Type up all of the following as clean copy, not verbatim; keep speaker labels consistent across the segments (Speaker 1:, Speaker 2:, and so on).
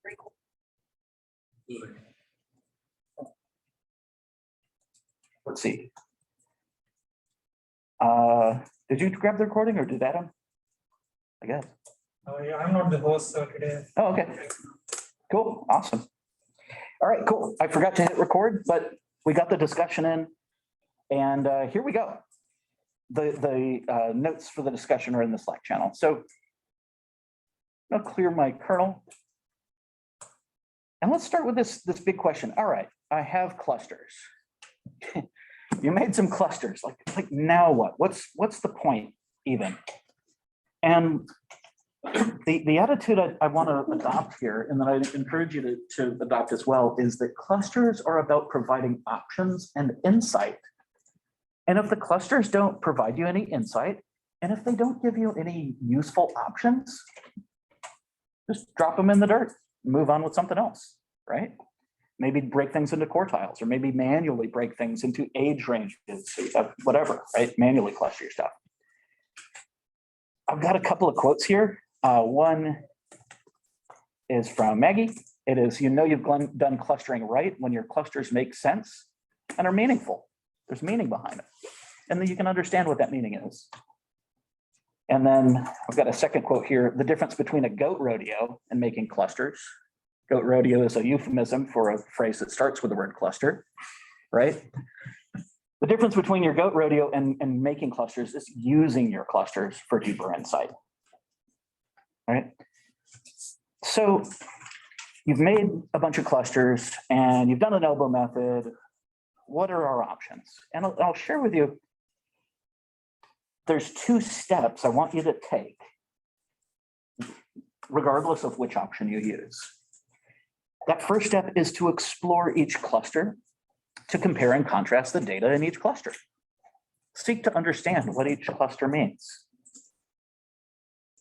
Speaker 1: Very cool. Let's see. Did you grab the recording or did Adam? I guess.
Speaker 2: Yeah, I'm not the host today.
Speaker 1: Oh, okay. Cool. Awesome. All right, cool. I forgot to hit record, but we got the discussion in. And here we go. The notes for the discussion are in the Slack channel. So I'll clear my kernel. And let's start with this big question. All right, I have clusters. You made some clusters. Like now what? What's the point even? And the attitude I want to adopt here, and that I encourage you to adopt as well, is that clusters are about providing options and insight. And if the clusters don't provide you any insight, and if they don't give you any useful options, just drop them in the dirt, move on with something else, right? Maybe break things into quartiles, or maybe manually break things into age ranges, whatever, right? Manually cluster your stuff. I've got a couple of quotes here. One is from Maggie. It is, you know you've done clustering right when your clusters make sense and are meaningful. There's meaning behind it. And then you can understand what that meaning is. And then I've got a second quote here, the difference between a goat rodeo and making clusters. Goat rodeo is a euphemism for a phrase that starts with the word cluster, right? The difference between your goat rodeo and making clusters is using your clusters for deeper insight, right? So you've made a bunch of clusters and you've done an elbow method. What are our options? And I'll share with you, there's 2 steps I want you to take, regardless of which option you use. That first step is to explore each cluster, to compare and contrast the data in each cluster. Seek to understand what each cluster means.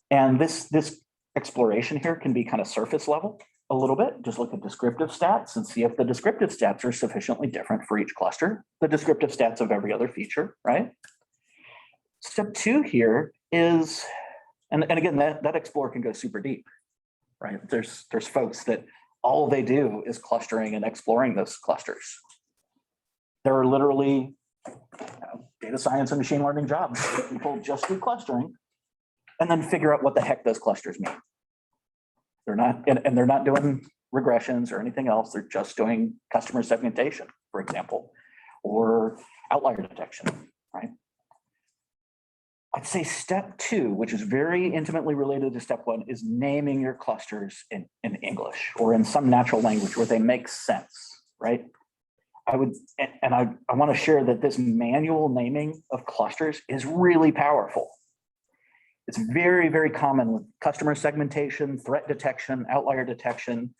Speaker 1: And this exploration here can be kind of surface level a little bit. Just look at descriptive stats and see if the descriptive stats are sufficiently different for each cluster, the descriptive stats of every other feature, right? Step 2 here is, and again, that explore can go super deep, right? There's folks that all they do is clustering and exploring those clusters. There are literally data science and machine learning jobs where people just do clustering and then figure out what the heck those clusters mean. They're not, and they're not doing regressions or anything else. They're just doing customer segmentation, for example, or outlier detection, right? I'd say step 2, which is very intimately related to step 1, is naming your clusters in English or in some natural language where they make sense, right? I want to share that this manual naming of clusters is really powerful. It's very, very common with customer segmentation, threat detection, outlier detection,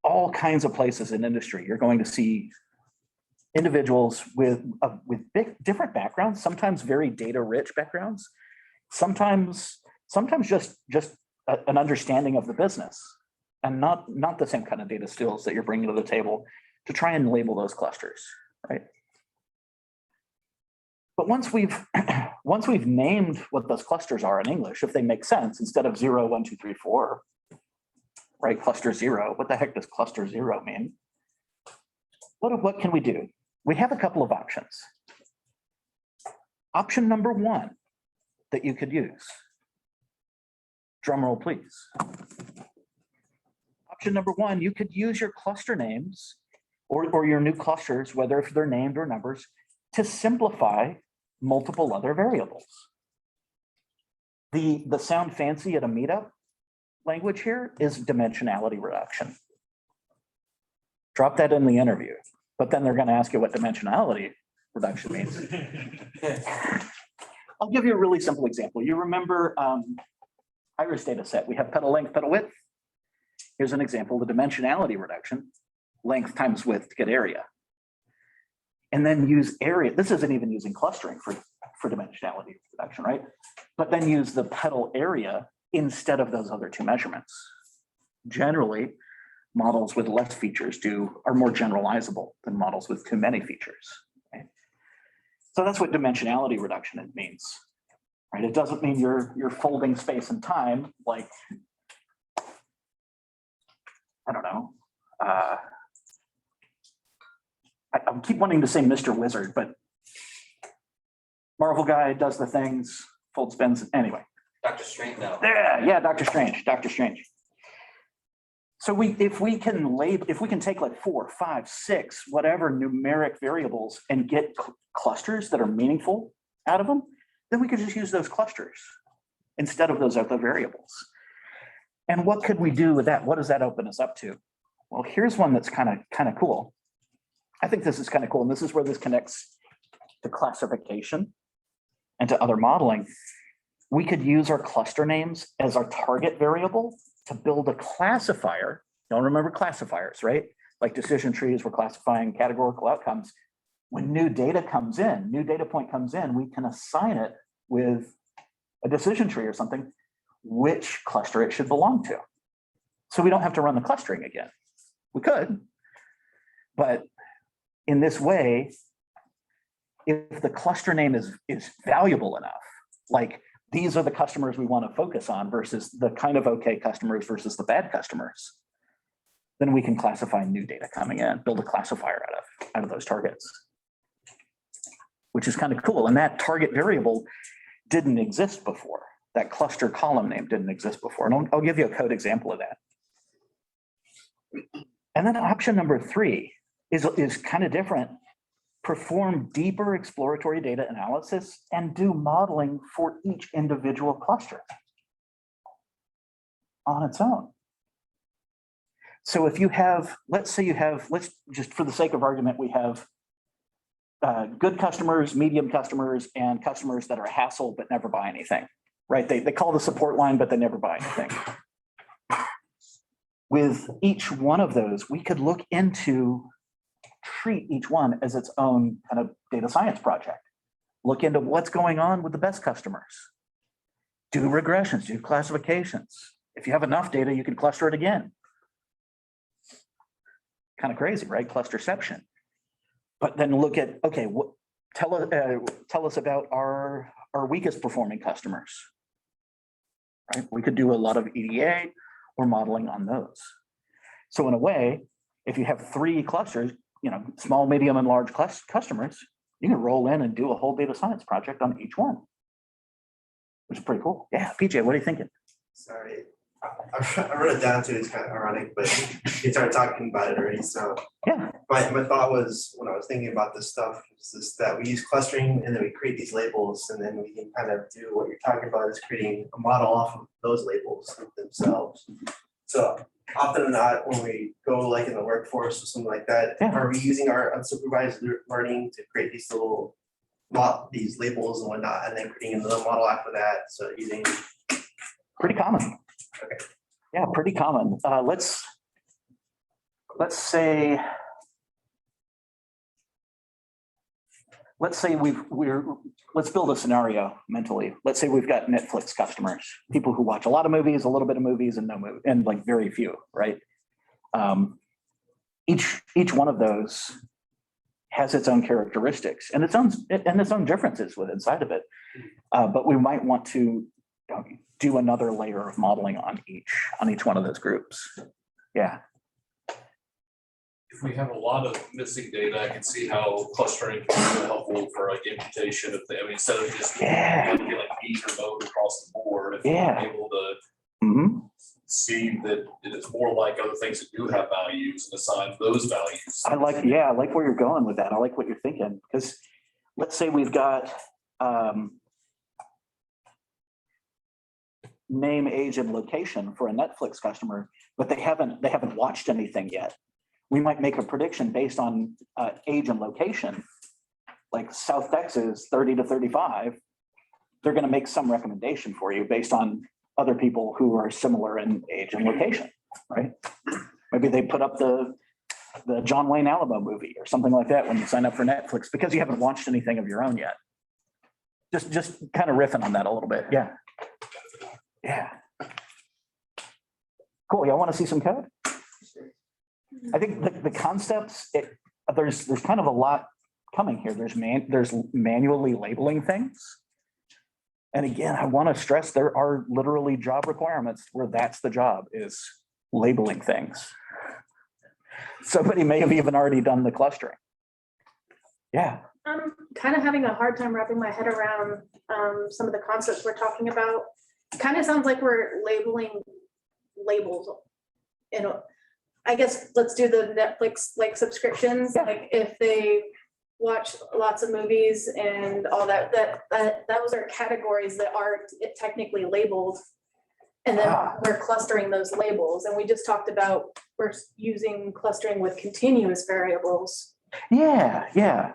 Speaker 1: all kinds of places in industry. You're going to see individuals with different backgrounds, sometimes very data-rich backgrounds, sometimes just an understanding of the business, and not the same kind of data skills that you're bringing to the table to try and label those clusters, right? But once we've named what those clusters are in English, if they make sense, instead of 0, 1, 2, 3, 4, right? Cluster 0. What the heck does cluster 0 mean? What can we do? We have a couple of options. Option number 1 that you could use. Drum roll, please. Option number 1, you could use your cluster names or your new clusters, whether if they're named or numbers, to simplify multiple other variables. The sound fancy at a meetup language here is dimensionality reduction. Drop that in the interview, but then they're going to ask you what dimensionality reduction means. I'll give you a really simple example. You remember iris data set. We have petal length, petal width. Here's an example, the dimensionality reduction, length times width to get area. And then use area. This isn't even using clustering for dimensionality reduction, right? But then use the petal area instead of those other 2 measurements. Generally, models with less features are more generalizable than models with too many features. Right? So that's what dimensionality reduction means, right? It doesn't mean you're folding space and time like I don't know. I keep wanting to say Mr. Wizard, but Marvel guy does the things, folds spins, anyway.
Speaker 3: Dr. Strange now.
Speaker 1: Yeah, Dr. Strange, Dr. Strange. So if we can take like 4, 5, 6, whatever numeric variables and get clusters that are meaningful out of them, then we could just use those clusters instead of those other variables. And what could we do with that? What does that open us up to? Well, here's one that's kind of cool. I think this is kind of cool. And this is where this connects to classification and to other modeling. We could use our cluster names as our target variable to build a classifier. Don't remember classifiers, right? Like decision trees, we're classifying categorical outcomes. When new data comes in, new data point comes in, we can assign it with a decision tree or something, which cluster it should belong to. So we don't have to run the clustering again. We could, but in this way, if the cluster name is valuable enough, like these are the customers we want to focus on versus the kind of okay customers versus the bad customers, then we can classify new data coming in, build a classifier out of those targets, which is kind of cool. And that target variable didn't exist before. That cluster column name didn't exist before. And I'll give you a code example of that. And then option number 3 is kind of different. Perform deeper exploratory data analysis and do modeling for each individual cluster on its own. So if you have, let's just for the sake of argument, we have good customers, medium customers, and customers that are a hassle but never buy anything, right? They call the support line, but they never buy anything. With each one of those, we could look into treat each one as its own kind of data science project. Look into what's going on with the best customers. Do regressions, do classifications. If you have enough data, you can cluster it again. Kind of crazy, right? Clusterception. But then look at, okay, tell us about our weakest performing customers, right? We could do a lot of EDA or modeling on those. So in a way, if you have 3 clusters, small, medium, and large customers, you can roll in and do a whole data science project on each one, which is pretty cool. Yeah, PJ, what are you thinking?
Speaker 4: Sorry, I wrote it down too. It's kind of ironic, but you started talking about it already. So
Speaker 1: yeah,
Speaker 4: my thought was when I was thinking about this stuff is that we use clustering and then we create these labels, and then we can kind of do what you're talking about is creating a model off of those labels themselves. So often than not, when we go like in the workforce or something like that, are we using our unsupervised learning to create these little these labels and whatnot, and then creating another model after that? So using
Speaker 1: pretty common.
Speaker 4: Okay.
Speaker 1: Yeah, pretty common. Let's say let's build a scenario mentally. Let's say we've got Netflix customers, people who watch a lot of movies, a little bit of movies, and no movie, and like very few, right? Each one of those has its own characteristics and its own differences with inside of it. But we might want to do another layer of modeling on each one of those groups. Yeah.
Speaker 5: If we have a lot of missing data, I can see how clustering can be helpful for like imputation of the, instead of just getting like either mode across the board, if we're able to see that it's more like other things that do have values and assign those values.
Speaker 1: I like where you're going with that. I like what you're thinking, because let's say we've got name, age, and location for a Netflix customer, but they haven't watched anything yet. We might make a prediction based on age and location, like South Texas, 30 to 35. They're going to make some recommendation for you based on other people who are similar in age and location, right? Maybe they put up the John Wayne Alamo movie or something like that when you sign up for Netflix because you haven't watched anything of your own yet. Just kind of riffing on that a little bit. Yeah. Yeah. Cool. Y'all want to see some code? I think the concepts, there's kind of a lot coming here. There's manually labeling things. And again, I want to stress there are literally job requirements where that's the job, is labeling things. Somebody may have even already done the clustering. Yeah,
Speaker 3: I'm kind of having a hard time wrapping my head around some of the concepts we're talking about. Kind of sounds like we're labeling labels. I guess let's do the Netflix like subscriptions,
Speaker 1: Yeah.
Speaker 3: like if they watch lots of movies and all that, those are categories that aren't technically labeled. And then we're clustering those labels, and we just talked about we're using clustering with continuous variables.
Speaker 1: yeah.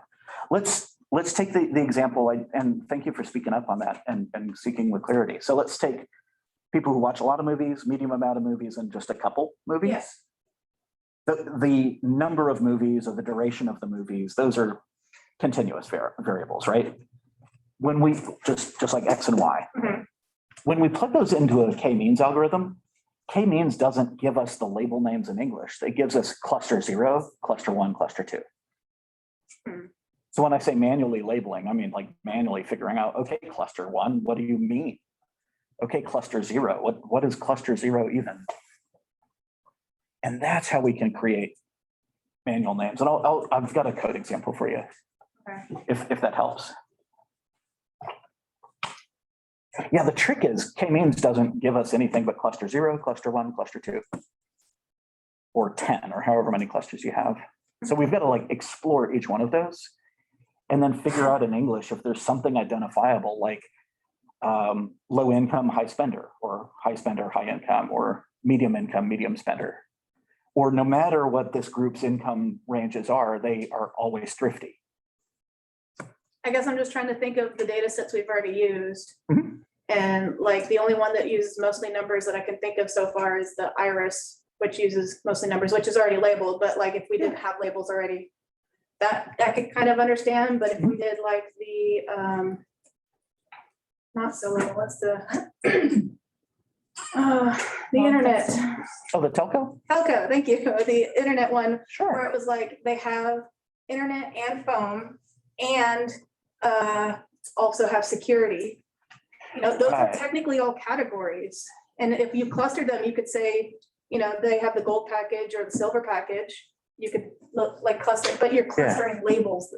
Speaker 1: Let's take the example, and thank you for speaking up on that and seeking with clarity. So let's take people who watch a lot of movies, medium amount of movies, and just a couple movies.
Speaker 3: Yes.
Speaker 1: The number of movies or the duration of the movies, those are continuous variables, right? When we just like X and Y,
Speaker 3: Mhm.
Speaker 1: when we put those into a K-means algorithm, K-means doesn't give us the label names in English. It gives us cluster 0, cluster 1, cluster 2.
Speaker 3: Hmm.
Speaker 1: So when I say manually labeling, I mean like manually figuring out, okay, cluster 1, what do you mean? Okay, cluster 0, what is cluster 0 even? And that's how we can create manual names. And I've got a code example for you,
Speaker 3: Okay.
Speaker 1: if that helps. Yeah, the trick is K-means doesn't give us anything but cluster 0, cluster 1, cluster 2, or 10, or however many clusters you have. So we've got to like explore each one of those and then figure out in English if there's something identifiable like low income, high spender, or high spender, high income, or medium income, medium spender. Or no matter what this group's income ranges are, they are always thrifty.
Speaker 3: I guess I'm just trying to think of the data sets we've already used.
Speaker 1: Mhm.
Speaker 3: And like the only one that uses mostly numbers that I can think of so far is the iris, which uses mostly numbers, which is already labeled. But like if we didn't have labels already, that I could kind of understand. But if we did like the not so label, what's the the internet.
Speaker 1: Oh, the telco?
Speaker 3: Telco, thank you. The internet one, where
Speaker 1: Sure.
Speaker 3: it was like they have internet and phone and also have security. You know, those are
Speaker 1: Right.
Speaker 3: technically all categories. And if you cluster them, you could say, you know, they have the gold package or the silver package. You could look like cluster, but you're clustering labels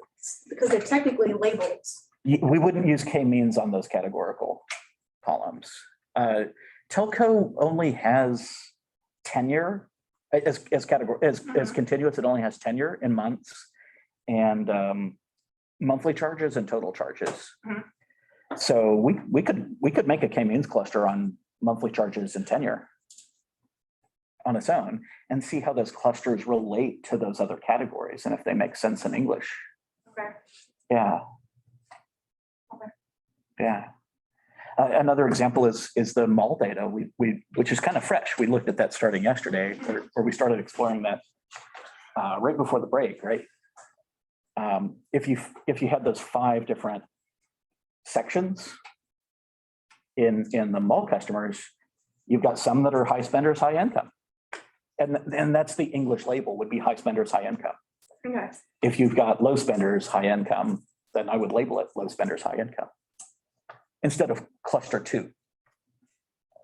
Speaker 3: because they're technically labels.
Speaker 1: We wouldn't use K-means on those categorical columns. Telco only has tenure as continuous. It only has tenure in months and monthly charges and total charges.
Speaker 3: Mhm.
Speaker 1: So we could make a K-means cluster on monthly charges and tenure on its own and see how those clusters relate to those other categories and if they make sense in English.
Speaker 3: Okay.
Speaker 1: Yeah.
Speaker 3: Okay.
Speaker 1: Yeah. Another example is the mall data, which is kind of fresh. We looked at that starting yesterday, or we started exploring that right before the break, right? If you had those 5 different sections in the mall customers, you've got some that are high spenders, high income. And that's the English label would be high spenders, high income.
Speaker 3: Okay.
Speaker 1: If you've got low spenders, high income, then I would label it low spenders, high income instead of cluster 2.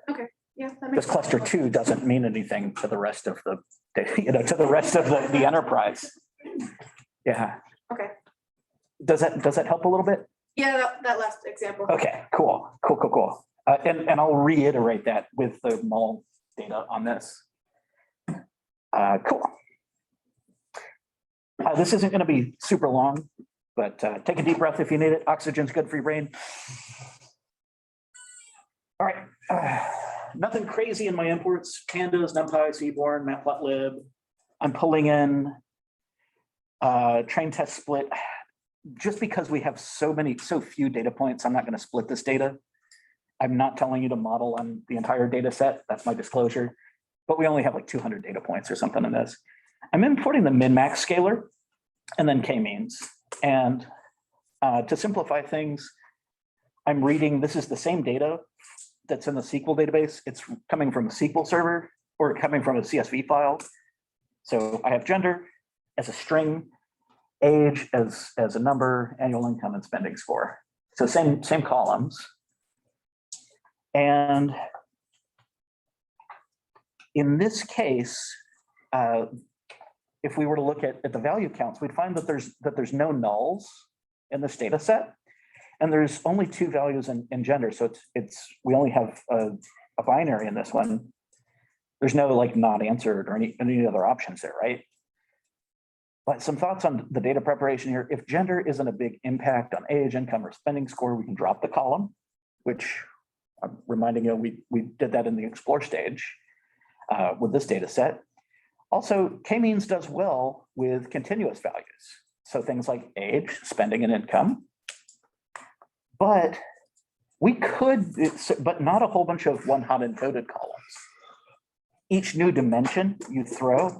Speaker 3: Yeah. That
Speaker 1: Because
Speaker 3: makes
Speaker 1: cluster
Speaker 3: sense.
Speaker 1: 2 doesn't mean anything to the rest of the, to the rest of the enterprise. Yeah.
Speaker 3: Okay.
Speaker 1: Does that help a little bit?
Speaker 3: Yeah, that last example.
Speaker 1: Okay, cool. And I'll reiterate that with the mall data on this. Cool. This isn't going to be super long, but take a deep breath if you need it. Oxygen's good for your brain. All right. Nothing crazy in my imports. Pandas, NumPy, Seaborn, Matplotlib. I'm pulling in train test split. Just because we have so few data points, I'm not going to split this data. I'm not telling you to model on the entire data set. That's my disclosure. But we only have like 200 data points or something in this. I'm importing the min-max scalar and then K-means. And to simplify things, I'm reading, this is the same data that's in the SQL database. It's coming from a SQL server or coming from a CSV file. So I have gender as a string, age as a number, annual income and spending score. So same columns. And in this case, if we were to look at the value counts, we'd find that there's no nulls in this data set. And there's only 2 values in gender. So we only have a binary in this one. There's no like not answered or any other options there, right? But some thoughts on the data preparation here. If gender isn't a big impact on age, income, or spending score, we can drop the column, which I'm reminding you, we did that in the explore stage with this data set. Also, KMeans does well with continuous values. So things like age, spending, and income. But we could, but not a whole bunch of one-hot encoded columns. Each new dimension you throw,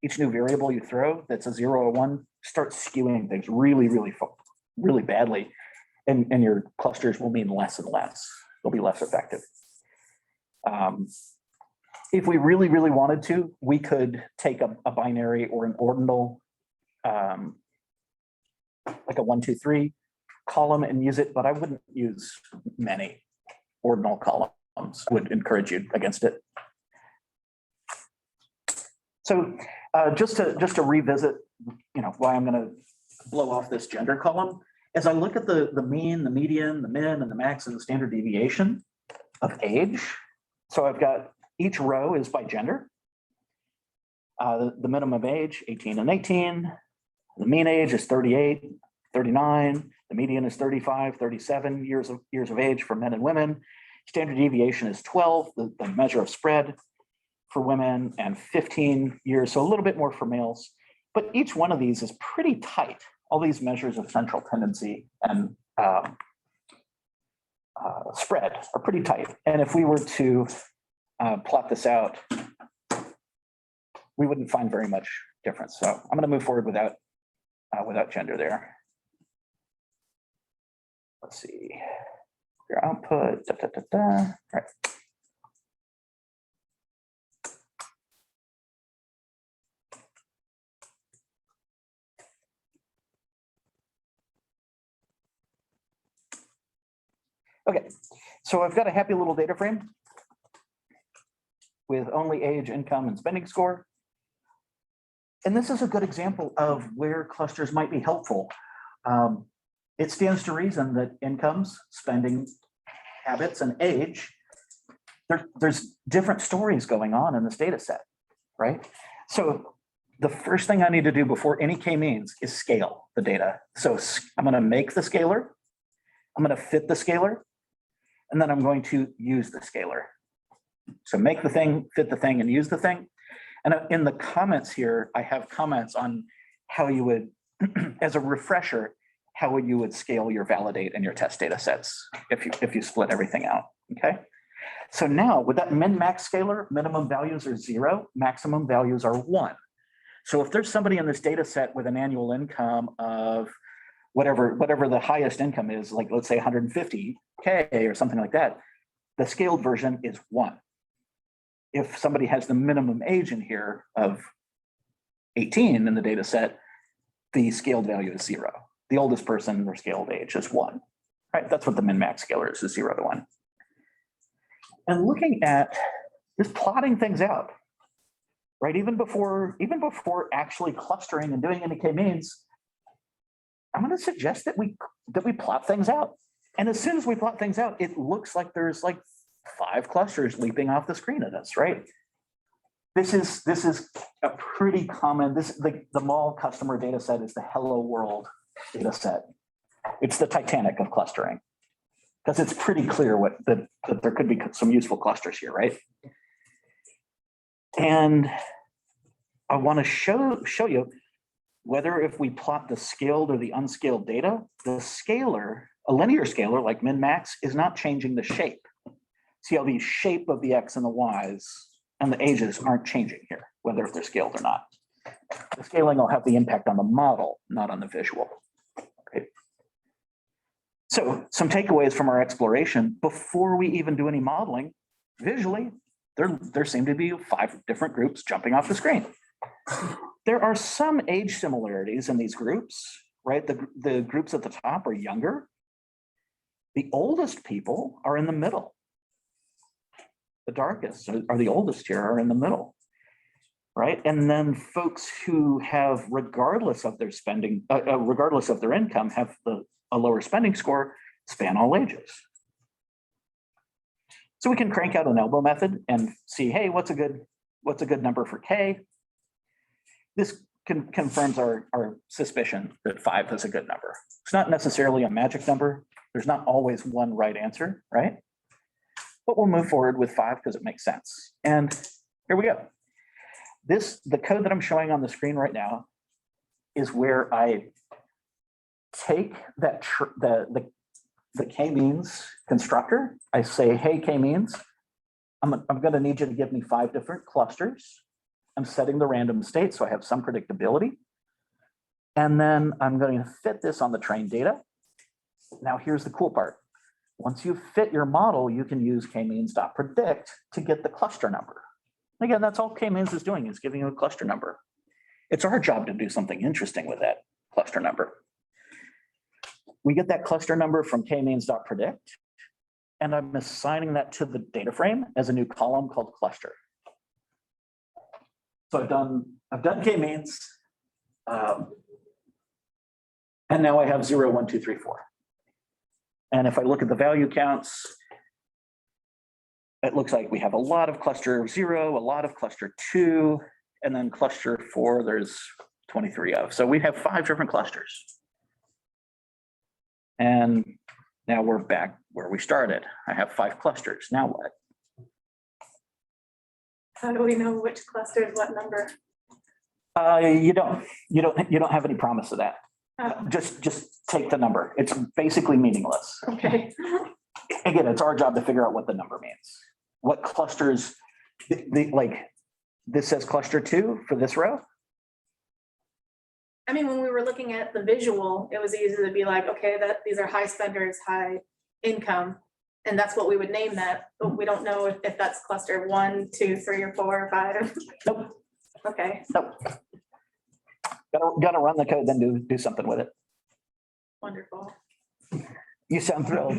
Speaker 1: each new variable you throw that's a 0 or 1 starts skewing things really badly. And your clusters will mean less and less. They'll be less effective. If we really wanted to, we could take a binary or an ordinal, like a 1, 2, 3 column and use it, but I wouldn't use many ordinal columns. I would encourage you against it. So just to revisit, why I'm going to blow off this gender column, as I look at the mean, the median, the min, and the max, and the standard deviation of age. So I've got each row is by gender. The minimum age, 18 and 18. The mean age is 38, 39. The median is 35, 37 years of age for men and women. Standard deviation is 12, the measure of spread for women, and 15 years, so a little bit more for males. But each one of these is pretty tight. All these measures of central tendency and spread are pretty tight. And if we were to plot this out, we wouldn't find very much difference. So I'm going to move forward without gender there. Let's see, your output, Right. Okay, so I've got a happy little data frame with only age, income, and spending score. And this is a good example of where clusters might be helpful. It stands to reason that incomes, spending habits, and age, there's different stories going on in this data set, right? So the first thing I need to do before any KMeans is scale the data. So I'm going to make the scalar, I'm going to fit the scalar, and then I'm going to use the scalar. So make the thing, fit the thing, and use the thing. And in the comments here, I have comments on how you would, as a refresher, how you would scale your validate and your test data sets if you split everything out, okay? So now with that min-max scalar, minimum values are 0, maximum values are 1. So if there's somebody in this data set with an annual income of whatever the highest income is, like let's say 150K or something like that, the scaled version is 1. If somebody has the minimum age in here of 18 in the data set, the scaled value is 0. The oldest person, their scaled age is 1. Right? That's what the min-max scalar is 0 to 1. And looking at just plotting things out, right? Even before actually clustering and doing any KMeans, I'm going to suggest that we plot things out. And as soon as we plot things out, it looks like there's like 5 clusters leaping off the screen at us, right? This is a pretty common, the mall customer data set is the hello world data set. It's the Titanic of clustering, because it's pretty clear that there could be some useful clusters here, right? And I want to show you whether if we plot the scaled or the unscaled data, the scalar, a linear scalar like min-max, is not changing the shape. See how the shape of the X and the Ys and the ages aren't changing here, whether if they're scaled or not. The scaling will have the impact on the model, not on the visual. Okay. So some takeaways from our exploration: before we even do any modeling, visually, there seem to be 5 different groups jumping off the screen. There are some age similarities in these groups, right? The groups at the top are younger. The oldest people are in the middle. The darkest are the oldest here, are in the middle, right? And then folks who have, regardless of their spending, regardless of their income, have a lower spending score, span all ages. So we can crank out an elbow method and see, hey, what's a good number for K? This confirms our suspicion that 5 is a good number. It's not necessarily a magic number. There's not always one right answer, right? But we'll move forward with 5 because it makes sense. And here we go. The code that I'm showing on the screen right now is where I take that the KMeans constructor. I say, hey, KMeans, I'm going to need you to give me 5 different clusters. I'm setting the random state, so I have some predictability. And then I'm going to fit this on the trained data. Now, here's the cool part. Once you fit your model, you can use KMeans.predict to get the cluster number. Again, that's all KMeans is doing, is giving you a cluster number. It's our job to do something interesting with that cluster number. We get that cluster number from KMeans.predict, and I'm assigning that to the data frame as a new column called cluster. So I've done KMeans, and now I have 0, 1, 2, 3, 4. And if I look at the value counts, it looks like we have a lot of cluster 0, a lot of cluster 2, and then cluster 4, there's 23 of. So we have 5 different clusters. And now we're back where we started. I have 5 clusters. Now what?
Speaker 3: How do we know which cluster is what number?
Speaker 1: You don't have any promise of that.
Speaker 3: Oh,
Speaker 1: Just take the number. It's basically meaningless.
Speaker 3: okay.
Speaker 1: Again, it's our job to figure out what the number means. What clusters, like this says cluster 2 for this row.
Speaker 3: I mean, when we were looking at the visual, it was easy to be like, okay, these are high spenders, high income. And that's what we would name that, but we don't know if that's cluster 1, 2, 3, or 4, or 5.
Speaker 1: Nope,
Speaker 3: Okay,
Speaker 1: nope. Gotta run the code, then do something with it.
Speaker 3: wonderful.
Speaker 1: You sound thrilled.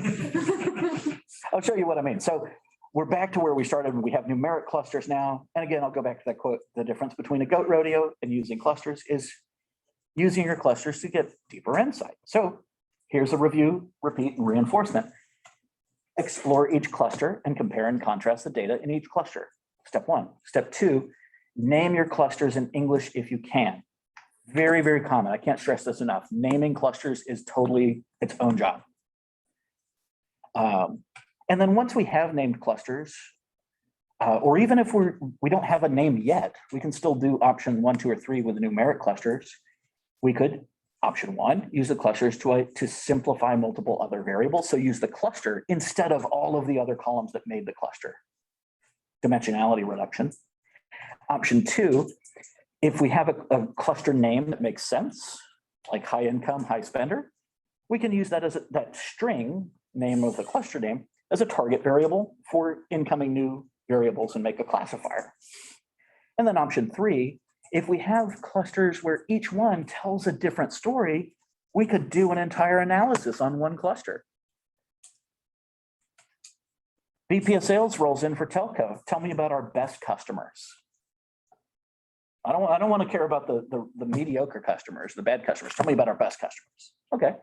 Speaker 1: I'll show you what I mean. So we're back to where we started. We have numeric clusters now. And again, I'll go back to that quote. The difference between a goat rodeo and using clusters is using your clusters to get deeper insight. So here's a review, repeat, and reinforcement. Explore each cluster and compare and contrast the data in each cluster. Step 1. Step 2, name your clusters in English if you can. Very, very common. I can't stress this enough. Naming clusters is totally its own job. And then once we have named clusters, or even if we don't have a name yet, we can still do option 1, 2, or 3 with the numeric clusters. We could, option 1, use the clusters to simplify multiple other variables. So use the cluster instead of all of the other columns that made the cluster. Dimensionality reduction. Option 2, if we have a cluster name that makes sense, like high income, high spender, we can use that as that string name of the cluster name as a target variable for incoming new variables and make a classifier. And then option 3, if we have clusters where each one tells a different story, we could do an entire analysis on one cluster. VP of Sales rolls in for telco. Tell me about our best customers. I don't want to care about the mediocre customers, the bad customers. Tell me about our best customers. Okay.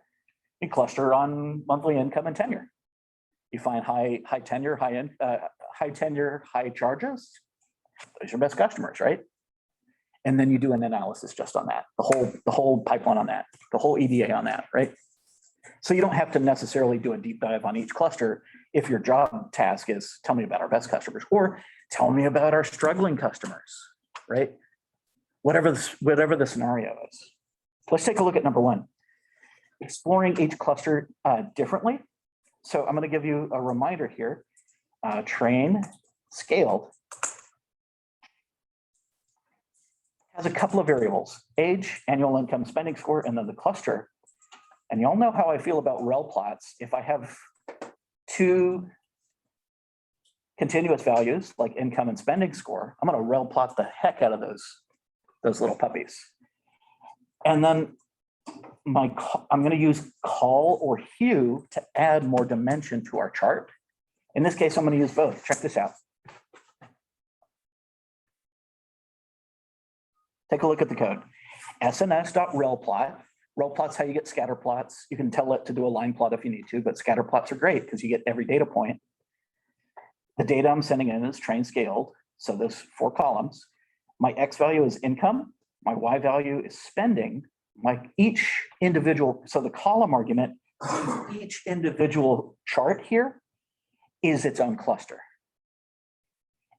Speaker 1: You cluster on monthly income and tenure. You find high tenure, high charges. Those are your best customers, right? And then you do an analysis just on that, the whole pipeline on that, the whole EDA on that, right? So you don't have to necessarily do a deep dive on each cluster if your job task is tell me about our best customers or tell me about our struggling customers, right? Whatever the scenario is. Let's take a look at number 1, exploring each cluster differently. So I'm going to give you a reminder here. Train scaled has a couple of variables, age, annual income, spending score, and then the cluster. And y'all know how I feel about rel plots. If I have 2 continuous values like income and spending score, I'm going to rel plot the heck out of those little puppies. And then I'm going to use call or hue to add more dimension to our chart. In this case, I'm going to use both. Check this out. Take a look at the code. SNS.relplot. Relplot's how you get scatter plots. You can tell it to do a line plot if you need to, but scatter plots are great because you get every data point. The data I'm sending in is train scaled. So there's 4 columns. My X value is income. My Y value is spending. Each individual, so the column argument, each individual chart here is its own cluster.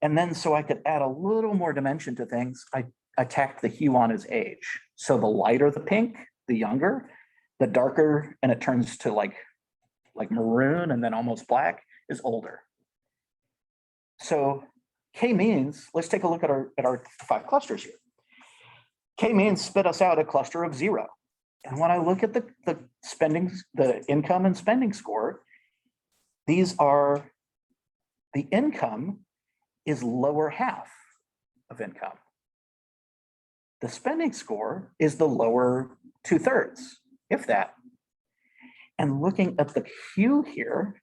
Speaker 1: And then so I could add a little more dimension to things, I tacked the hue on as age. So the lighter the pink, the younger, the darker, and it turns to like maroon and then almost black is older. So K-means, let's take a look at our 5 clusters here. K-means spit us out a cluster of 0. And when I look at the spending, the income and spending score, these are, the income is lower half of income. The spending score is the lower 2/3, if that. And looking at the hue here,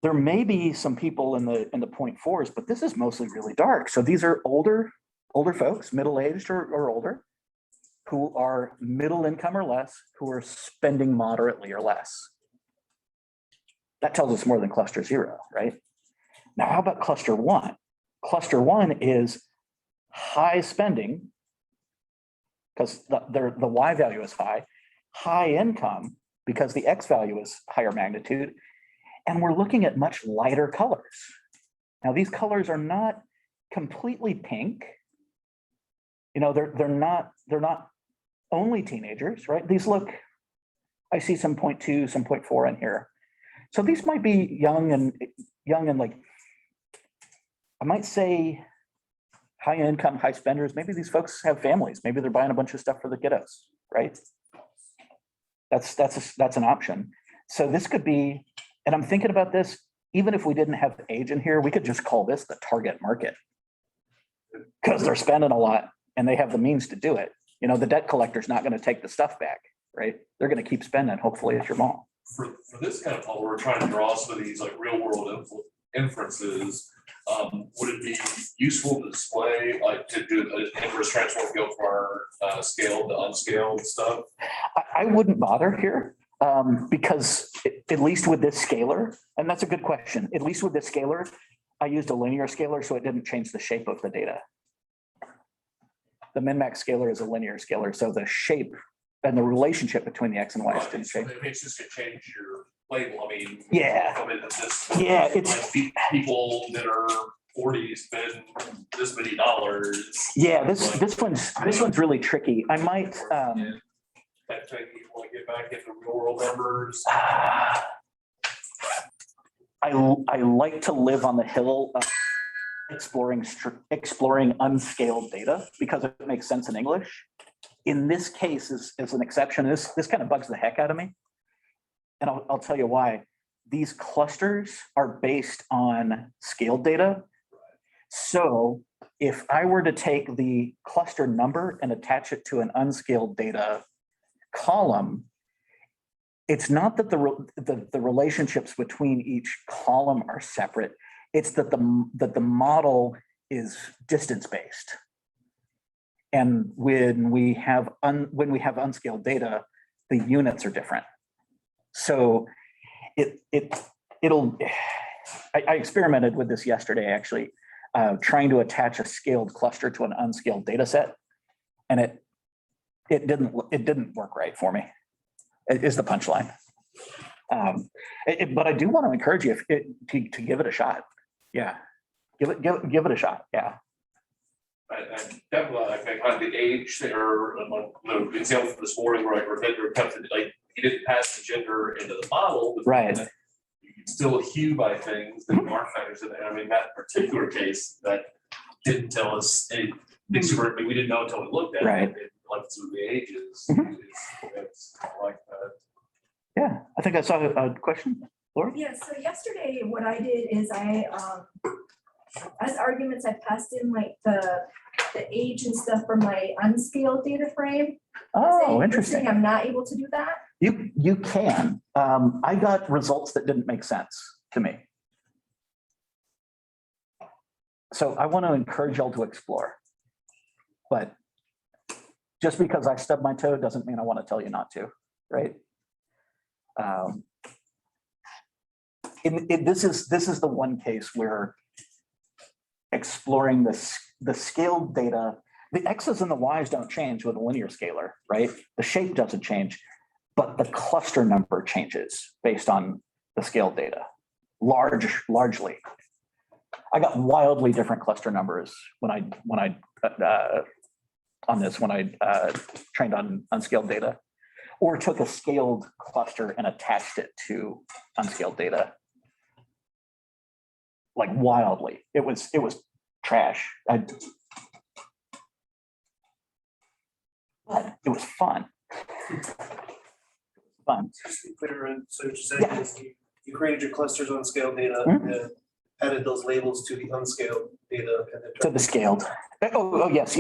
Speaker 1: there may be some people in the 0.4s, but this is mostly really dark. So these are older folks, middle-aged or older, who are middle income or less, who are spending moderately or less. That tells us more than cluster 0, right? Now, how about cluster 1? Cluster 1 is high spending, because the Y value is high income, because the X value is higher magnitude, and we're looking at much lighter colors. Now, these colors are not completely pink. You know, they're not only teenagers, right? These look, I see some 0.2, some 0.4 in here. So these might be young and like, I might say high income, high spenders. Maybe these folks have families. Maybe they're buying a bunch of stuff for the kiddos, right? That's an option. So this could be, and I'm thinking about this, even if we didn't have age in here, we could just call this the target market, because they're spending a lot and they have the means to do it. You know, the debt collector's not going to take the stuff back, right? They're going to keep spending, hopefully, as your mom.
Speaker 5: For this kind of model, we're trying to draw some of these like real world inferences. Would it be useful to display, like to do an inverse transform, go for our scaled to unscaled stuff?
Speaker 1: I wouldn't bother here, because at least with this scalar, and that's a good question, at least with this scalar, I used a linear scalar, so it didn't change the shape of the data. The min-max scalar is a linear scalar, so the shape and the relationship between the X and Y
Speaker 5: Right,
Speaker 1: didn't
Speaker 5: so
Speaker 1: change.
Speaker 5: maybe it's just to change your label. I mean,
Speaker 1: Yeah.
Speaker 5: I mean, it's just,
Speaker 1: Yeah,
Speaker 5: like,
Speaker 1: it's,
Speaker 5: people that are 40 spend this many dollars.
Speaker 1: yeah, this one's really tricky. I might,
Speaker 5: That thing, you want to get back into real world numbers.
Speaker 1: I like to live on the hill of exploring unscaled data because it makes sense in English. In this case, is an exception. This kind of bugs the heck out of me. And I'll tell you why. These clusters are based on scaled data. So if I were to take the cluster number and attach it to an unscaled data column, it's not that the relationships between each column are separate. It's that the model is distance based. And when we have unscaled data, the units are different. So I experimented with this yesterday, actually, trying to attach a scaled cluster to an unscaled data set, and it didn't work right for me. It is the punchline. But I do want to encourage you to give it a shot. Yeah, give it a shot. Yeah.
Speaker 5: And definitely, I think on the age there, the example from this morning, where we're attempted, like, he didn't pass the gender into the model. But
Speaker 1: Right.
Speaker 5: You can still hue by things that are factors in there. I mean, that particular case, that didn't tell us any things we didn't know until we looked at
Speaker 1: Right.
Speaker 5: it, like through the ages. It's like that.
Speaker 1: Yeah, I think I saw a question, Laura.
Speaker 6: Yeah, so yesterday, what I did is as arguments, I passed in like the age and stuff from my unscaled data frame.
Speaker 1: Oh,
Speaker 6: You're
Speaker 1: interesting.
Speaker 6: saying I'm not able to do that?
Speaker 1: You can. I got results that didn't make sense to me. So I want to encourage y'all to explore. But just because I stubbed my toe doesn't mean I want to tell you not to, right? This is the one case where exploring the scaled data, the X's and the Y's don't change with a linear scalar, right? The shape doesn't change, but the cluster number changes based on the scaled data, largely. I got wildly different cluster numbers when I trained on unscaled data, or took a scaled cluster and attached it to unscaled data. Like wildly, it was trash. But it was fun. Fun.
Speaker 4: Just to be clear, and so what you're saying
Speaker 1: Yeah.
Speaker 4: is you created your clusters on scale data
Speaker 1: Mhm.
Speaker 4: and added those labels to the unscaled data. And then
Speaker 1: To the scaled. Oh, yes.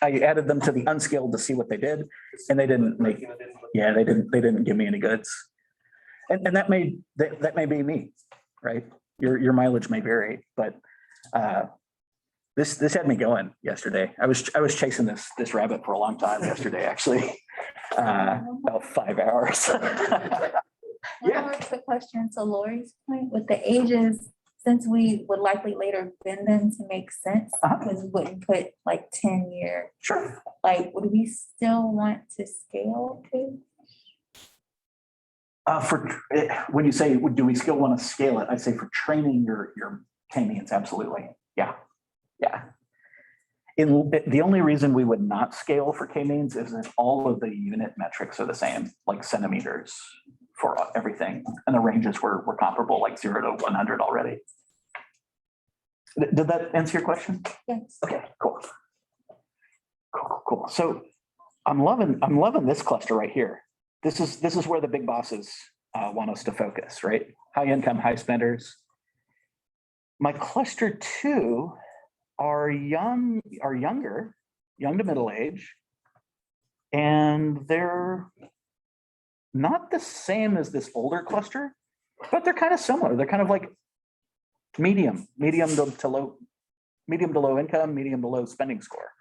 Speaker 1: I added them to the unscaled to see what they did, and they didn't make.
Speaker 4: You know, didn't look-
Speaker 1: Yeah, they didn't give me any goods. And that may be me, right? Your mileage may vary, but this had me going yesterday. I was chasing this rabbit for a long time yesterday, actually. About 5 hours.
Speaker 7: One
Speaker 1: Yeah.
Speaker 7: more quick question. So Lori's point with the ages, since we would likely later bend them to make sense,
Speaker 1: Uh-huh.
Speaker 7: because we wouldn't put like 10-year,
Speaker 1: Sure.
Speaker 7: like, would we still want to scale to?
Speaker 1: When you say, do we still want to scale it? I'd say for training your KMeans, absolutely. Yeah. The only reason we would not scale for KMeans is that all of the unit metrics are the same, like centimeters for everything. And the ranges were comparable, like 0 to 100 already. Did that answer your question?
Speaker 7: Yes.
Speaker 1: Okay, cool. So I'm loving this cluster right here. This is where the big bosses want us to focus, right? High income, high spenders. My cluster 2 are younger, young to middle age, and they're not the same as this older cluster, but they're kind of similar. They're kind of like medium to low income, medium to low spending score,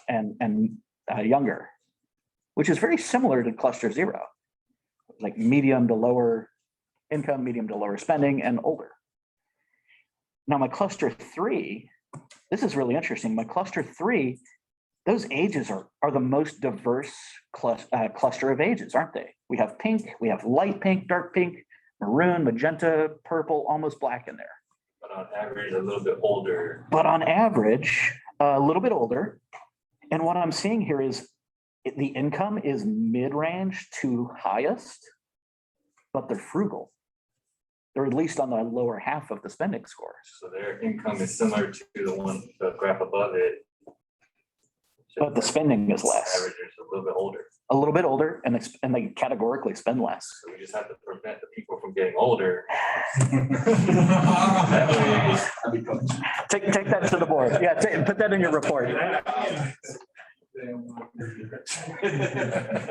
Speaker 1: and younger, which is very similar to cluster 0, like medium to lower income, medium to lower spending, and older. Now my cluster 3, this is really interesting. My cluster 3, those ages are the most diverse cluster of ages, aren't they? We have pink, we have light pink, dark pink, maroon, magenta, purple, almost black in there.
Speaker 8: But on average, a little bit older.
Speaker 1: But on average, a little bit older. And what I'm seeing here is the income is mid-range to highest, but they're frugal. They're at least on the lower half of the spending score.
Speaker 8: So their income is similar to the graph above it.
Speaker 1: But the spending is less.
Speaker 8: Average is a little bit older.
Speaker 1: A little bit older, and they categorically spend less.
Speaker 8: So we just have to prevent the people from getting older.
Speaker 1: Take that to the board. Yeah, put that in your report.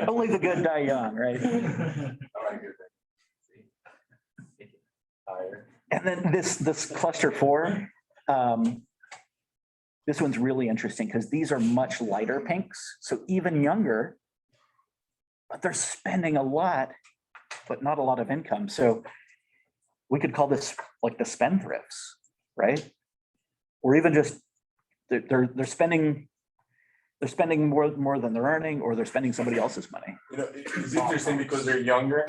Speaker 1: Only the good die young, right?
Speaker 8: All right, good. Higher.
Speaker 1: And then this cluster 4, this one's really interesting because these are much lighter pinks, so even younger, but they're spending a lot, but not a lot of income. So we could call this like the spendthrifts, right? Or even just they're spending more than they're earning, or they're spending somebody else's money.
Speaker 9: You know, it's interesting because they're younger.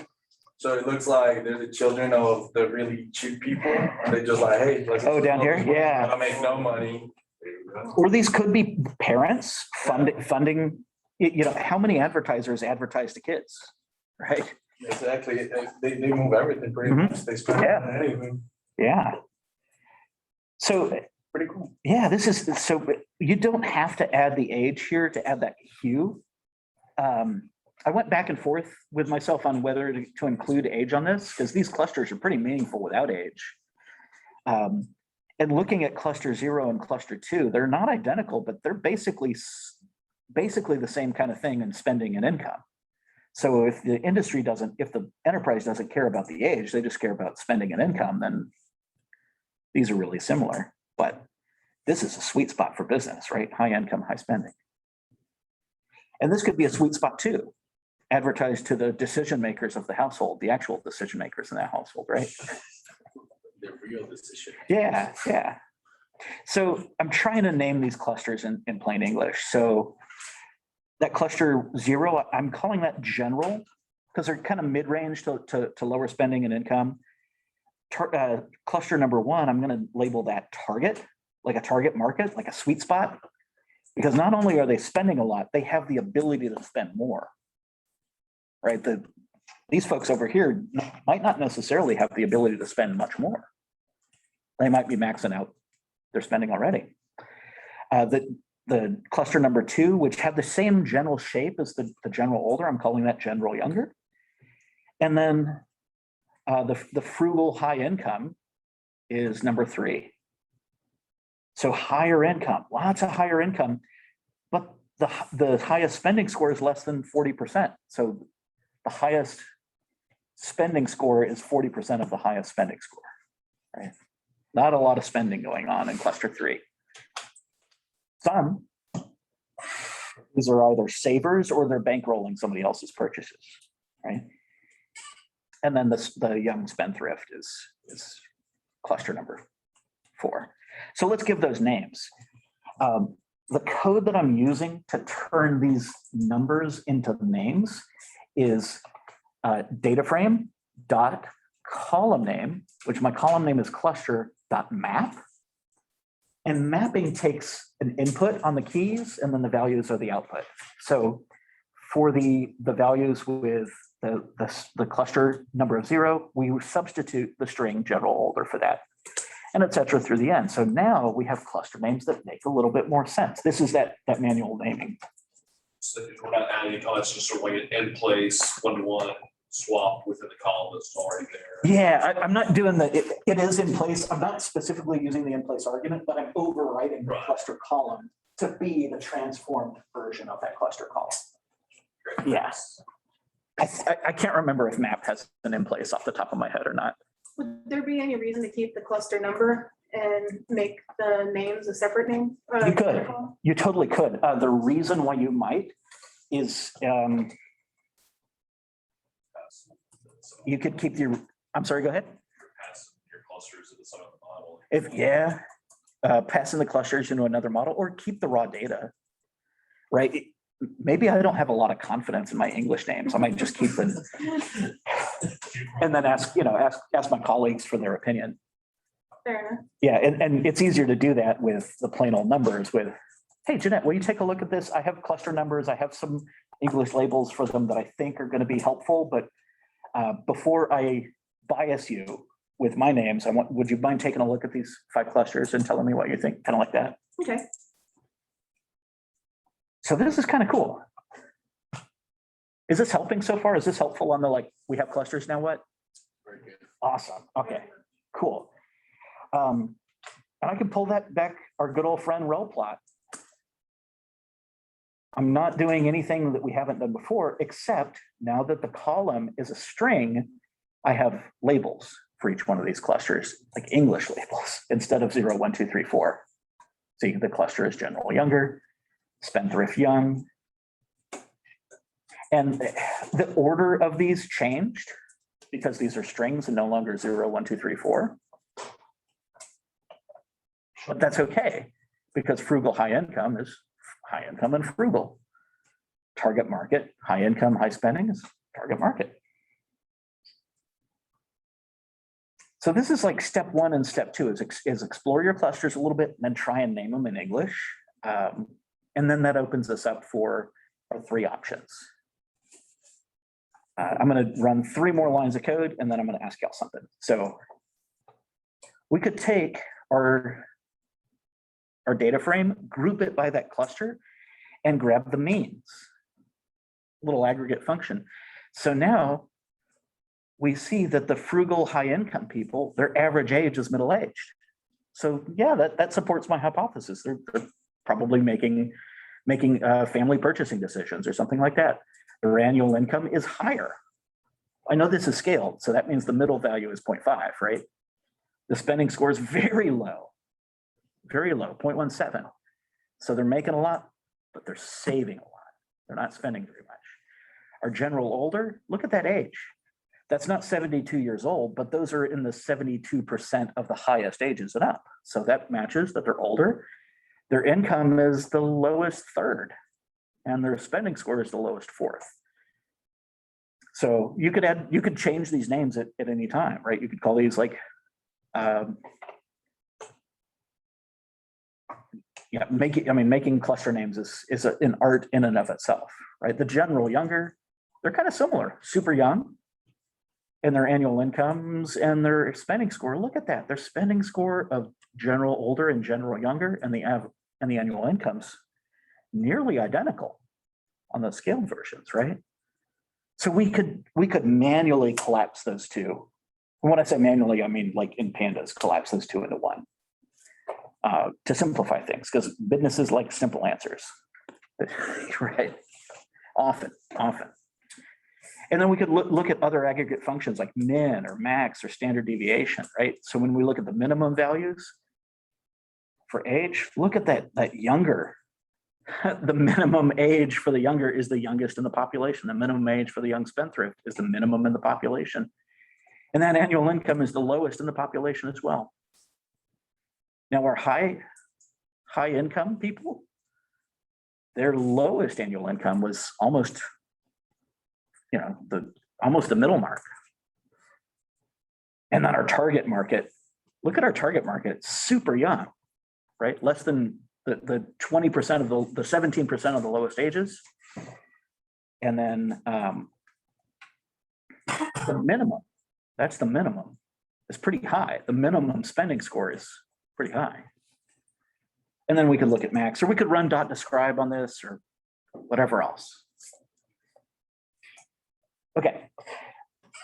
Speaker 9: So it looks like they're the children of the really cheap people. And they just like, hey, like.
Speaker 1: Oh, down here? Yeah.
Speaker 9: I make no money.
Speaker 1: Or these could be parents funding, how many advertisers advertise to kids, right?
Speaker 9: Exactly. They move everything pretty
Speaker 1: Mhm.
Speaker 9: much. They spend
Speaker 1: Yeah.
Speaker 9: anything.
Speaker 1: Yeah. So,
Speaker 9: Pretty cool.
Speaker 1: yeah, so you don't have to add the age here to add that hue. I went back and forth with myself on whether to include age on this, because these clusters are pretty meaningful without age. And looking at cluster 0 and cluster 2, they're not identical, but they're basically the same kind of thing in spending and income. So if the enterprise doesn't care about the age, they just care about spending and income, then these are really similar. But this is a sweet spot for business, right? High income, high spending. And this could be a sweet spot too, advertised to the decision makers of the household, the actual decision makers in that household, right?
Speaker 5: The real decision.
Speaker 1: Yeah, yeah. So I'm trying to name these clusters in plain English. So that cluster 0, I'm calling that general because they're kind of mid-range to lower spending and income. Cluster number 1, I'm going to label that target, like a target market, like a sweet spot, because not only are they spending a lot, they have the ability to spend more, right? These folks over here might not necessarily have the ability to spend much more. They might be maxing out their spending already. The cluster number 2, which have the same general shape as the general older, I'm calling that general younger. And then the frugal high income is number 3. So higher income, lots of higher income, but the highest spending score is less than 40%. So the highest spending score is 40% of the highest spending score, right? Not a lot of spending going on in cluster 3. Some, these are either savers or they're bankrolling somebody else's purchases, right? And then the young spendthrift is cluster number 4. So let's give those names. The code that I'm using to turn these numbers into names is data frame dot column name, which my column name is cluster dot map. And mapping takes an input on the keys and then the values are the output. So for the values with the cluster number of 0, we substitute the string general older for that, and et cetera through the end. So now we have cluster names that make a little bit more sense. This is that manual naming.
Speaker 5: So we're not adding, that's just sort of like an in place, one-to-one swap within the column that's already there.
Speaker 1: Yeah, I'm not doing it is in place. I'm not specifically using the in place argument, but I'm overriding the
Speaker 5: Right.
Speaker 1: cluster column to be the transformed version of that cluster column. Yes. I can't remember if map has an in place off the top of my head or not.
Speaker 3: Would there be any reason to keep the cluster number and make the names a separate name?
Speaker 1: You could. You totally could. The reason why you might is you could keep your, I'm sorry, go ahead.
Speaker 5: Pass your clusters into some of the model.
Speaker 1: Passing the clusters into another model or keep the raw data, right? Maybe I don't have a lot of confidence in my English names. I might just keep them and then ask my colleagues for their opinion.
Speaker 3: Fair enough.
Speaker 1: Yeah, and it's easier to do that with the plain old numbers with, hey, Jeanette, will you take a look at this? I have cluster numbers. I have some English labels for them that I think are going to be helpful, but before I bias you with my names, would you mind taking a look at these 5 clusters and telling me what you think? Kind of like that.
Speaker 3: Okay.
Speaker 1: So this is kind of cool. Is this helping so far? Is this helpful on the we have clusters now what?
Speaker 5: Very good.
Speaker 1: Awesome. Okay, cool. And I can pull that back, our good old friend rel plot. I'm not doing anything that we haven't done before, except now that the column is a string, I have labels for each one of these clusters, like English labels, instead of 0, 1, 2, 3, 4. See, the cluster is general younger, spendthrift young. And the order of these changed because these are strings and no longer 0, 1, 2, 3, 4. But that's okay, because frugal high income is high income and frugal. Target market, high income, high spending is target market. So this is like step 1 and step 2 is explore your clusters a little bit and then try and name them in English. And then that opens us up for our 3 options. I'm going to run 3 more lines of code and then I'm going to ask y'all something. So we could take our data frame, group it by that cluster, and grab the means, little aggregate function. So now we see that the frugal high income people, their average age is middle-aged. So yeah, that supports my hypothesis. They're probably making family purchasing decisions or something like that. Their annual income is higher. I know this is scaled, so that means the middle value is 0.5, right? The spending score is very low. very low, 0.17. So they're making a lot, but they're saving a lot. They're not spending very much. Our general older, look at that age. That's not 72 years old, but those are in the 72% of the highest ages and up. So that matches that they're older. Their income is the lowest third, and their spending score is the lowest fourth. So you could change these names at any time, right? You could call these like, making cluster names is an art in and of itself, right? The general younger, they're kind of similar, super young in their annual incomes and their spending score. Look at that. Their spending score of general older and general younger and the annual incomes nearly identical on the scaled versions, right? So we could manually collapse those two. And when I say manually, I mean like in pandas, collapse those two into one to simplify things, because businesses like simple answers, right? Often. And then we could look at other aggregate functions like min or max or standard deviation, right? So when we look at the minimum values for age, look at that younger. The minimum age for the younger is the youngest in the population. The minimum age for the young spendthrift is the minimum in the population. And that annual income is the lowest in the population as well. Now our high income people, their lowest annual income was almost, almost the middle mark. And then our target market, look at our target market, super young, right? Less than the 20% of the 17% of the lowest ages. And then the minimum, that's the minimum, is pretty high. The minimum spending score is pretty high. And then we could look at max, or we could run .describe on this or whatever else. Okay,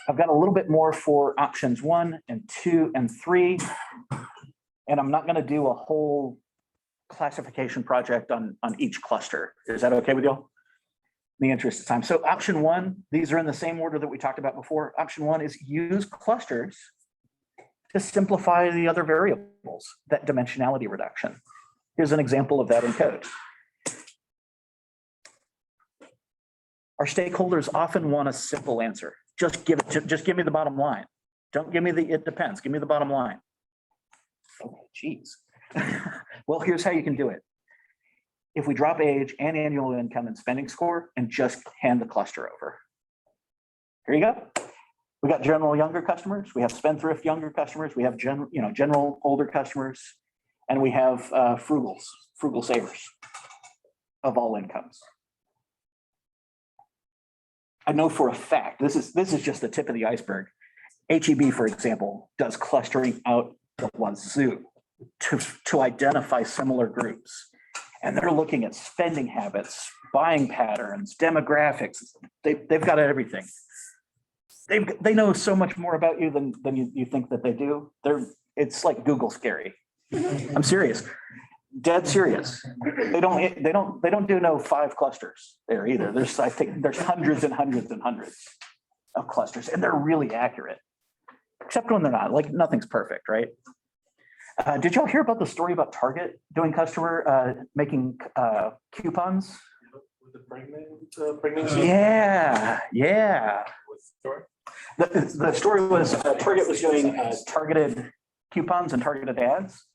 Speaker 1: I've got a little bit more for options 1 and 2 and 3. And I'm not going to do a whole classification project on each cluster. Is that okay with y'all? In the interest of time. So option 1, these are in the same order that we talked about before. Option 1 is use clusters to simplify the other variables, that dimensionality reduction. Here's an example of that in code. Our stakeholders often want a simple answer. Just give me the bottom line. Don't give me the it depends. Give me the bottom line. Oh, geez. Well, here's how you can do it. If we drop age and annual income and spending score and just hand the cluster over. Here you go. We got general younger customers. We have spendthrift younger customers. We have general older customers, and we have frugal savers of all incomes. I know for a fact, this is just the tip of the iceberg. HEB, for example, does clustering out the wazoo to identify similar groups. And they're looking at spending habits, buying patterns, demographics. They've got everything. They know so much more about you than you think that they do. It's like Google scary. I'm serious. Dead serious. They don't do no 5 clusters there either. I think there's hundreds and hundreds and hundreds of clusters, and they're really accurate. Except when they're not. Like nothing's perfect, right? Did y'all hear about the story about Target doing making coupons?
Speaker 9: With the pregnancy?
Speaker 1: Yeah.
Speaker 9: What's the story?
Speaker 1: The story was Target was doing targeted coupons and targeted ads,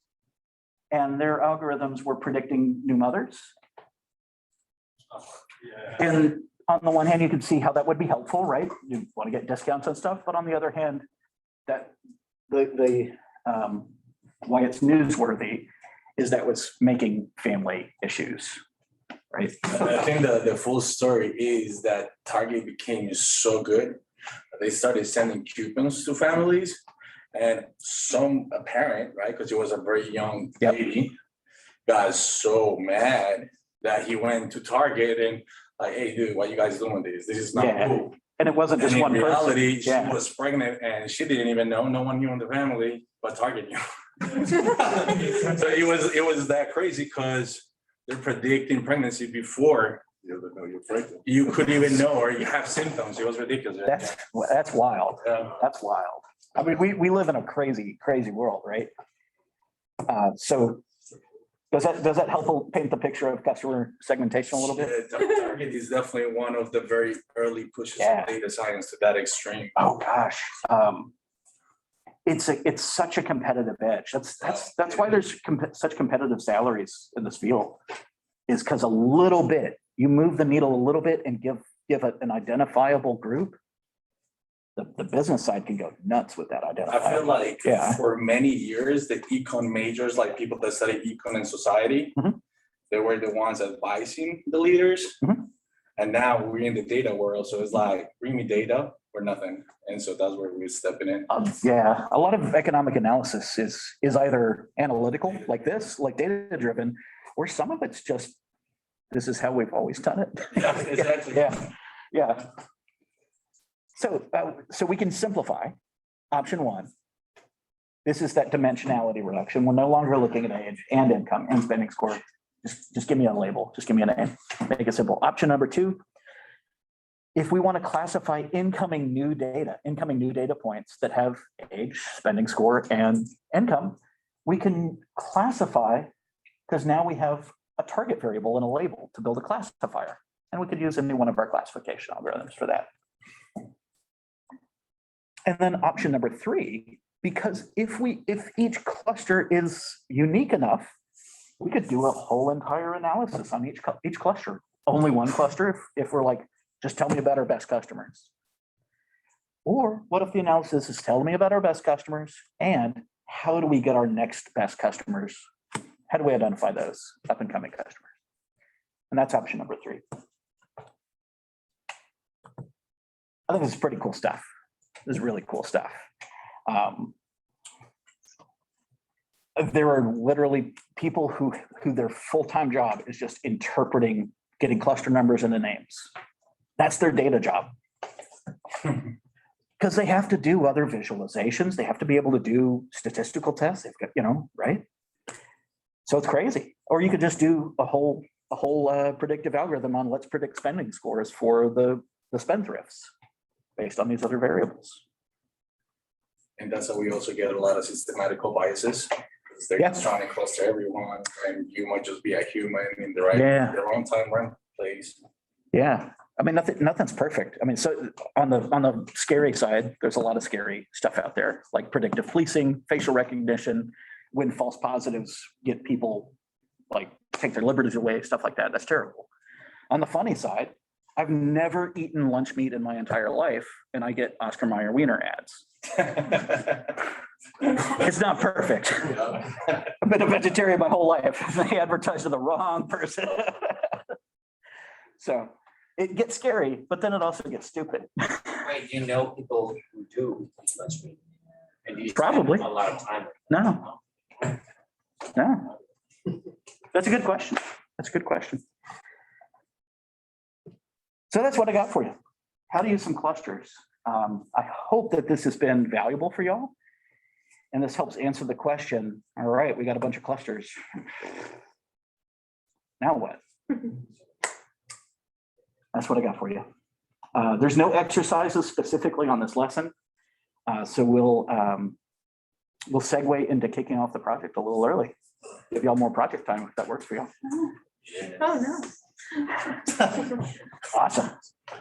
Speaker 1: and their algorithms were predicting new mothers.
Speaker 9: Yeah.
Speaker 1: And on the one hand, you could see how that would be helpful, right? You want to get discounts and stuff, but on the other hand, that the why it's newsworthy is that was making family issues, right?
Speaker 9: I think the full story is that Target became so good. They started sending coupons to families, and a parent, right, because it was a very young lady, got so mad that he went to Target and like, hey, dude, why you guys doing this? This is not cool.
Speaker 1: And it wasn't just one
Speaker 9: in
Speaker 1: person.
Speaker 9: reality, she was pregnant and she didn't even know. No one knew in the family, but Target knew. So it was that crazy because they're predicting pregnancy before you could even know or you have symptoms. It was ridiculous.
Speaker 1: That's wild.
Speaker 9: Yeah.
Speaker 1: That's wild. I mean, we live in a crazy world, right? So Does that help paint the picture of customer segmentation a little bit?
Speaker 9: Yeah, Target is definitely one of the very early pushes
Speaker 1: Yeah.
Speaker 9: of data science to that extreme.
Speaker 1: Oh, gosh. It's such a competitive edge. That's why there's such competitive salaries in this field, is because a little bit, you move the needle a little bit and give it an identifiable group. The business side can go nuts with that
Speaker 9: I
Speaker 1: identifiable.
Speaker 9: feel like
Speaker 1: Yeah.
Speaker 9: for many years, the econ majors, like people that study econ and society,
Speaker 1: Mhm.
Speaker 9: they were the ones advising the leaders.
Speaker 1: Mhm.
Speaker 9: And now we're in the data world, so it's like, bring me data or nothing. And so that's where we're stepping in.
Speaker 1: Yeah, a lot of economic analysis is either analytical like this, like data driven, or some of it's just, this is how we've always done it.
Speaker 9: Yeah, exactly.
Speaker 1: Yeah. So we can simplify. Option one. This is that dimensionality reduction. We're no longer looking at age and income and spending score. Just give me a label. Just give me a name. Make it simple. Option number two. If we want to classify incoming new data points that have age, spending score, and income, we can classify, because now we have a target variable and a label to build a classifier. And we could use any one of our classification algorithms for that. And then option number three, because if each cluster is unique enough, we could do a whole entire analysis on each cluster. Only one cluster if we're like, just tell me about our best customers. Or what if the analysis is tell me about our best customers and how do we get our next best customers? How do we identify those up and coming customers? And that's option number three. I think this is pretty cool stuff. This is really cool stuff. There are literally people who their full-time job is just interpreting, getting cluster numbers into names. That's their data job. Because they have to do other visualizations. They have to be able to do statistical tests. They've got, right? So it's crazy. Or you could just do a whole predictive algorithm on let's predict spending scores for the spendthrifts based on these other variables.
Speaker 9: And that's how we also get a lot of systematical biases. Because they're just trying to cluster everyone, and you might just be a human in the the wrong time, wrong place.
Speaker 1: Yeah. I mean, nothing's perfect. I mean, so on the scary side, there's a lot of scary stuff out there, like predictive policing, facial recognition, when false positives get people like take their liberties away, stuff like that. That's terrible. On the funny side, I've never eaten lunch meat in my entire life, and I get Oscar Mayer Wiener ads. It's not perfect. I've been a vegetarian my whole life. They advertise to the wrong person. So it gets scary, but then it also gets stupid.
Speaker 10: Wait, you know people who do lunch meat? And you spend
Speaker 1: Probably.
Speaker 10: a lot of time.
Speaker 1: No. That's a good question. So that's what I got for you. How to use some clusters. I hope that this has been valuable for y'all. And this helps answer the question, all right, we got a bunch of clusters. Now what? That's what I got for you. There's no exercises specifically on this lesson. So we'll segue into kicking off the project a little early. Give y'all more project time if that works for y'all.
Speaker 3: Oh, no.
Speaker 1: Awesome. Cool.